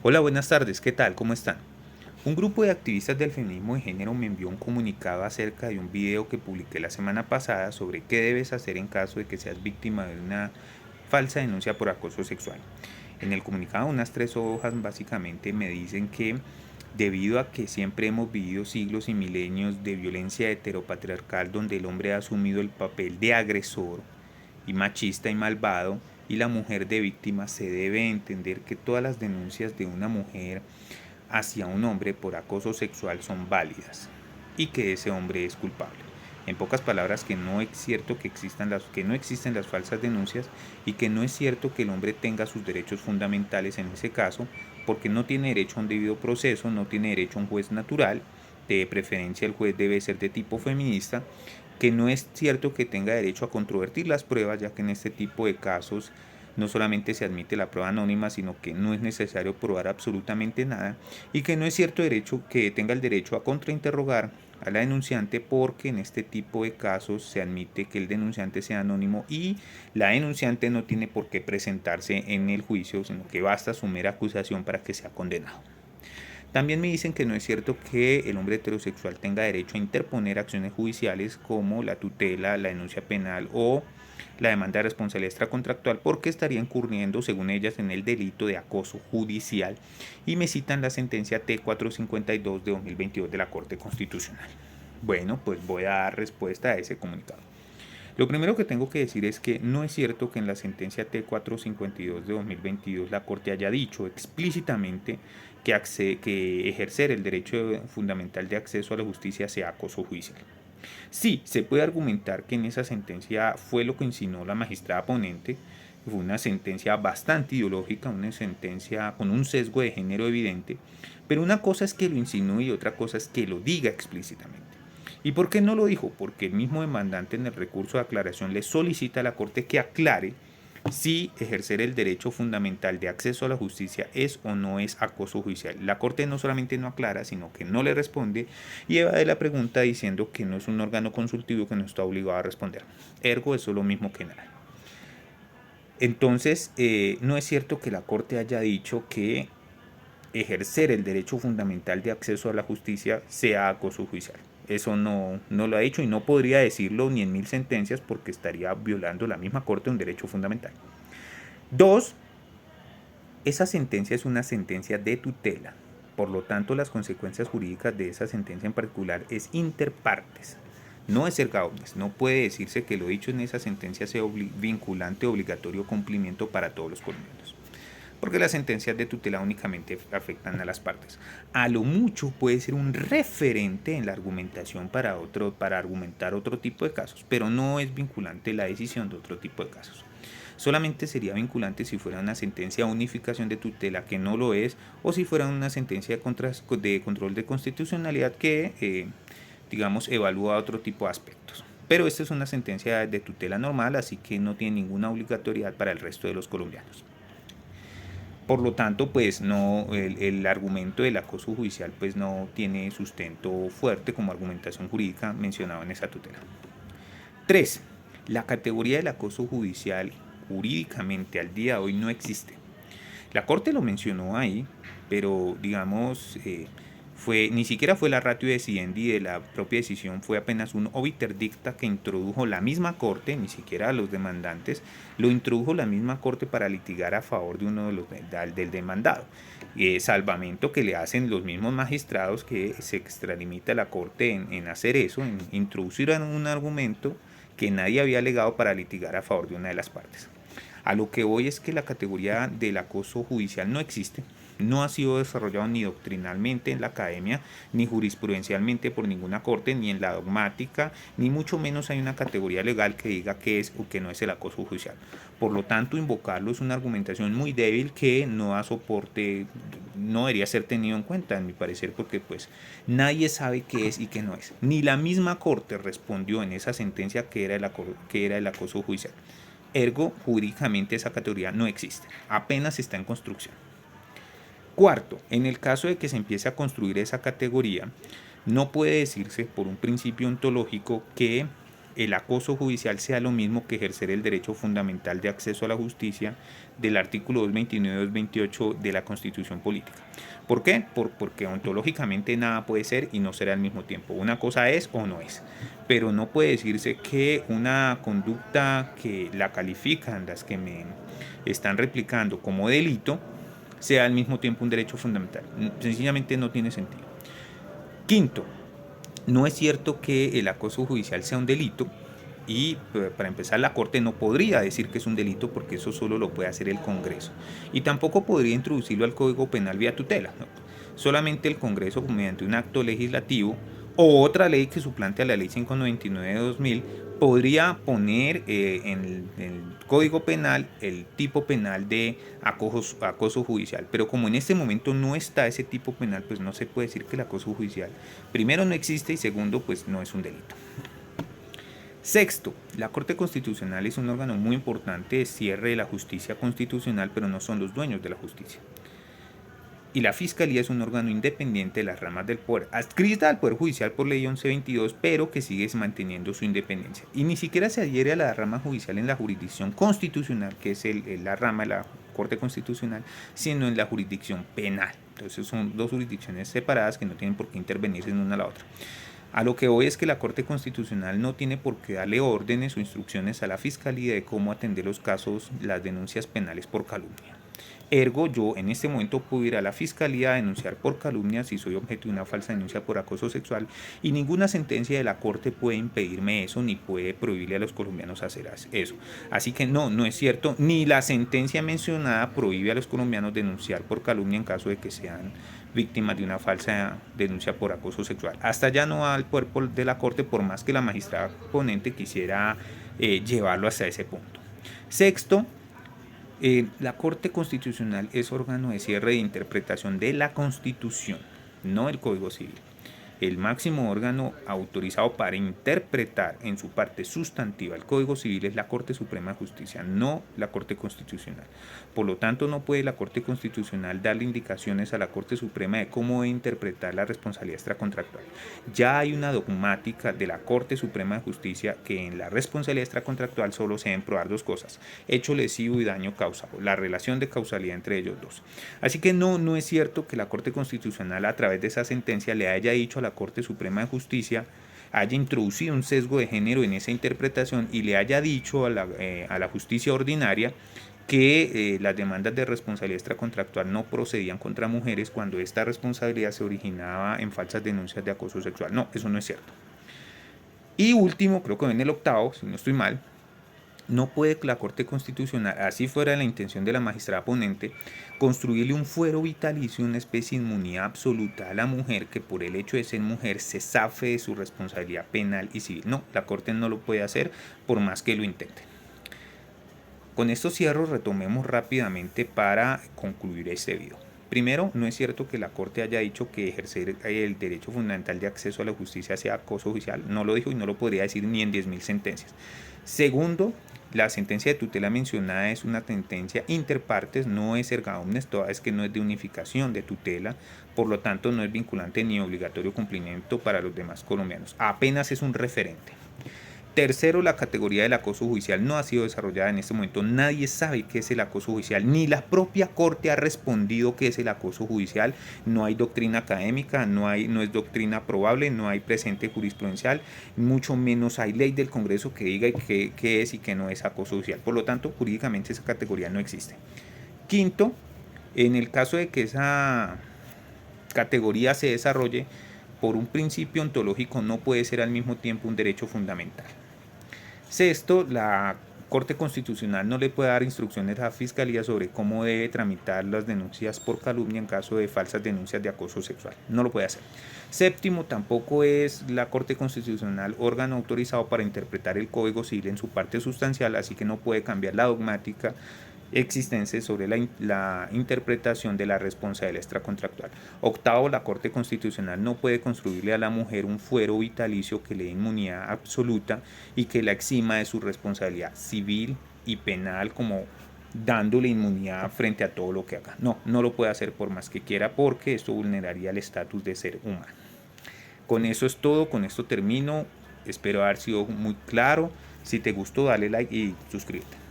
Hola, buenas tardes, ¿qué tal? ¿Cómo están? Un grupo de activistas del feminismo de género me envió un comunicado acerca de un video que publiqué la semana pasada sobre qué debes hacer en caso de que seas víctima de una falsa denuncia por acoso sexual. En el comunicado, unas 3 hojas básicamente me dicen que debido a que siempre hemos vivido siglos y milenios de violencia heteropatriarcal donde el hombre ha asumido el papel de agresor y machista y malvado y la mujer de víctima, se debe entender que todas las denuncias de una mujer hacia un hombre por acoso sexual son válidas y que ese hombre es culpable. En pocas palabras, que no es cierto que no existen las falsas denuncias y que no es cierto que el hombre tenga sus derechos fundamentales en ese caso, porque no tiene derecho a un debido proceso, no tiene derecho a un juez natural, de preferencia el juez debe ser de tipo feminista, que no es cierto que tenga derecho a controvertir las pruebas, ya que en este tipo de casos no solamente se admite la prueba anónima, sino que no es necesario probar absolutamente nada, y que no es cierto derecho que tenga el derecho a contrainterrogar a la denunciante, porque en este tipo de casos se admite que el denunciante sea anónimo y la denunciante no tiene por qué presentarse en el juicio, sino que basta su mera acusación para que sea condenado. También me dicen que no es cierto que el hombre heterosexual tenga derecho a interponer acciones judiciales como la tutela, la denuncia penal o la demanda de responsabilidad extracontractual, porque estaría incurriendo, según ellas, en el delito de acoso judicial, y me citan la sentencia T452 de 2022 de la Corte Constitucional. Bueno, pues voy a dar respuesta a ese comunicado. Lo primero que tengo que decir es que no es cierto que en la sentencia T452 de 2022 la Corte haya dicho explícitamente que ejercer el derecho fundamental de acceso a la justicia sea acoso judicial. Sí, se puede argumentar que en esa sentencia fue lo que insinuó la magistrada ponente, fue una sentencia bastante ideológica, una sentencia con un sesgo de género evidente, pero una cosa es que lo insinúe y otra cosa es que lo diga explícitamente. ¿Y por qué no lo dijo? Porque el mismo demandante en el recurso de aclaración le solicita a la Corte que aclare si ejercer el derecho fundamental de acceso a la justicia es o no es acoso judicial. La Corte no solamente no aclara, sino que no le responde y evade la pregunta diciendo que no es un órgano consultivo que no está obligado a responder. Ergo, eso es lo mismo que nada. Entonces, no es cierto que la Corte haya dicho que ejercer el derecho fundamental de acceso a la justicia sea acoso judicial. Eso no lo ha hecho y no podría decirlo ni en 1000 sentencias porque estaría violando la misma Corte un derecho fundamental. Dos, esa sentencia es una sentencia de tutela. Por lo tanto, las consecuencias jurídicas de esa sentencia en particular es inter partes. No es erga omnes. No puede decirse que lo dicho en esa sentencia sea vinculante o obligatorio cumplimiento para todos los colombianos, porque las sentencias de tutela únicamente afectan a las partes. A lo mucho puede ser un referente en la argumentación para argumentar otro tipo de casos, pero no es vinculante la decisión de otro tipo de casos. Solamente sería vinculante si fuera una sentencia de unificación de tutela, que no lo es, o si fuera una sentencia de control de constitucionalidad que, digamos, evalúa otro tipo de aspectos. Pero esta es una sentencia de tutela normal, así que no tiene ninguna obligatoriedad para el resto de los colombianos. Por lo tanto, pues no, el argumento del acoso judicial pues no tiene sustento fuerte como argumentación jurídica mencionado en esa tutela. 3. La categoría del acoso judicial jurídicamente al día de hoy no existe. La Corte lo mencionó ahí, pero digamos, ni siquiera fue la ratio decidendi de la propia decisión, fue apenas un obiter dicta que introdujo la misma Corte, ni siquiera los demandantes, lo introdujo la misma Corte para litigar a favor de uno de los del demandado. Salvamento que le hacen los mismos magistrados que se extralimita a la Corte en hacer eso, en introducir un argumento que nadie había alegado para litigar a favor de una de las partes. A lo que voy es que la categoría del acoso judicial no existe, no ha sido desarrollado ni doctrinalmente en la academia, ni jurisprudencialmente por ninguna corte, ni en la dogmática, ni mucho menos hay una categoría legal que diga qué es o qué no es el acoso judicial. Por lo tanto, invocarlo es una argumentación muy débil que no da soporte, no debería ser tenido en cuenta, en mi parecer, porque pues nadie sabe qué es y qué no es. Ni la misma corte respondió en esa sentencia que era el acoso judicial. Ergo, jurídicamente esa categoría no existe, apenas está en construcción. Cuarto, en el caso de que se empiece a construir esa categoría, no puede decirse por un principio ontológico que el acoso judicial sea lo mismo que ejercer el derecho fundamental de acceso a la justicia del artículo 229 y 228 de la Constitución Política. ¿Por qué? Porque ontológicamente nada puede ser y no será al mismo tiempo. Una cosa es o no es. Pero no puede decirse que una conducta que la califican, las que me están replicando como delito, sea al mismo tiempo un derecho fundamental. Sencillamente no tiene sentido. Quinto, no es cierto que el acoso judicial sea un delito y para empezar la Corte no podría decir que es un delito porque eso solo lo puede hacer el Congreso y tampoco podría introducirlo al Código Penal vía tutela, ¿no? Solamente el Congreso mediante un acto legislativo o otra ley que suplante a la ley 599 de 2000 podría poner en el Código Penal el tipo penal de acoso judicial. Pero como en este momento no está ese tipo penal, pues no se puede decir que el acoso judicial, primero, no existe y segundo, pues no es un delito. Sexto, la Corte Constitucional es un órgano muy importante de cierre de la justicia constitucional, pero no son los dueños de la justicia. Y la Fiscalía es un órgano independiente de las ramas del poder, adscrita al Poder Judicial por ley 1122, pero que sigue manteniendo su independencia. Y ni siquiera se adhiere a la rama judicial en la jurisdicción constitucional, que es la rama de la Corte Constitucional, sino en la jurisdicción penal. Entonces son dos jurisdicciones separadas que no tienen por qué intervenirse en una a la otra. A lo que hoy es que la Corte Constitucional no tiene por qué darle órdenes o instrucciones a la Fiscalía de cómo atender los casos, las denuncias penales por calumnia. Ergo, yo en este momento puedo ir a la Fiscalía a denunciar por calumnia si soy objeto de una falsa denuncia por acoso sexual y ninguna sentencia de la Corte puede impedirme eso ni puede prohibirle a los colombianos hacer eso. Así que no es cierto, ni la sentencia mencionada prohíbe a los colombianos denunciar por calumnia en caso de que sean víctimas de una falsa denuncia por acoso sexual. Hasta ya no va al cuerpo de la Corte por más que la magistrada ponente quisiera llevarlo hasta ese punto. Sexto, la Corte Constitucional es órgano de cierre de interpretación de la Constitución, no el Código Civil. El máximo órgano autorizado para interpretar en su parte sustantiva el Código Civil es la Corte Suprema de Justicia, no la Corte Constitucional. Por lo tanto, no puede la Corte Constitucional darle indicaciones a la Corte Suprema de cómo debe interpretar la responsabilidad extracontractual. Ya hay una dogmática de la Corte Suprema de Justicia que en la responsabilidad extracontractual solo se deben probar dos cosas: hecho lesivo y daño causado, la relación de causalidad entre ellos dos. Así que no es cierto que la Corte Constitucional a través de esa sentencia le haya dicho a la Corte Suprema de Justicia, haya introducido un sesgo de género en esa interpretación y le haya dicho a la justicia ordinaria que las demandas de responsabilidad extracontractual no procedían contra mujeres cuando esta responsabilidad se originaba en falsas denuncias de acoso sexual. No, eso no es cierto. Y último, creo que en el octavo, si no estoy mal, no puede la Corte Constitucional, así fuera la intención de la magistrada ponente, construirle un fuero vitalicio, una especie de inmunidad absoluta a la mujer que por el hecho de ser mujer se zafe de su responsabilidad penal y civil. No, la Corte no lo puede hacer por más que lo intente. Con estos cierros retomemos rápidamente para concluir este video. Primero, no es cierto que la Corte haya dicho que ejercer el derecho fundamental de acceso a la justicia sea acoso judicial. No lo dijo y no lo podría decir ni en 10.000 sentencias. Segundo, la sentencia de tutela mencionada es una sentencia interpartes, no es erga omnes, toda vez que no es de unificación de tutela, por lo tanto no es vinculante ni obligatorio cumplimiento para los demás colombianos, apenas es un referente. Tercero, la categoría del acoso judicial no ha sido desarrollada en este momento. Nadie sabe qué es el acoso judicial, ni la propia Corte ha respondido qué es el acoso judicial. No hay doctrina académica, no es doctrina probable, no hay presente jurisprudencial, mucho menos hay ley del Congreso que diga qué es y qué no es acoso judicial. Por lo tanto, jurídicamente esa categoría no existe. Quinto, en el caso de que esa categoría se desarrolle, por un principio ontológico no puede ser al mismo tiempo un derecho fundamental. Sexto, la Corte Constitucional no le puede dar instrucciones a la Fiscalía sobre cómo debe tramitar las denuncias por calumnia en caso de falsas denuncias de acoso sexual. No lo puede hacer. Séptimo, tampoco es la Corte Constitucional órgano autorizado para interpretar el Código Civil en su parte sustancial, así que no puede cambiar la dogmática existente sobre la interpretación de la responsabilidad extracontractual. Octavo, la Corte Constitucional no puede construirle a la mujer un fuero vitalicio que le dé inmunidad absoluta y que la exima de su responsabilidad civil y penal, como dándole inmunidad frente a todo lo que haga. No lo puede hacer por más que quiera, porque esto vulneraría el estatus de ser humano. Con eso es todo, con esto termino. Espero haber sido muy claro. Si te gustó, dale like y suscríbete.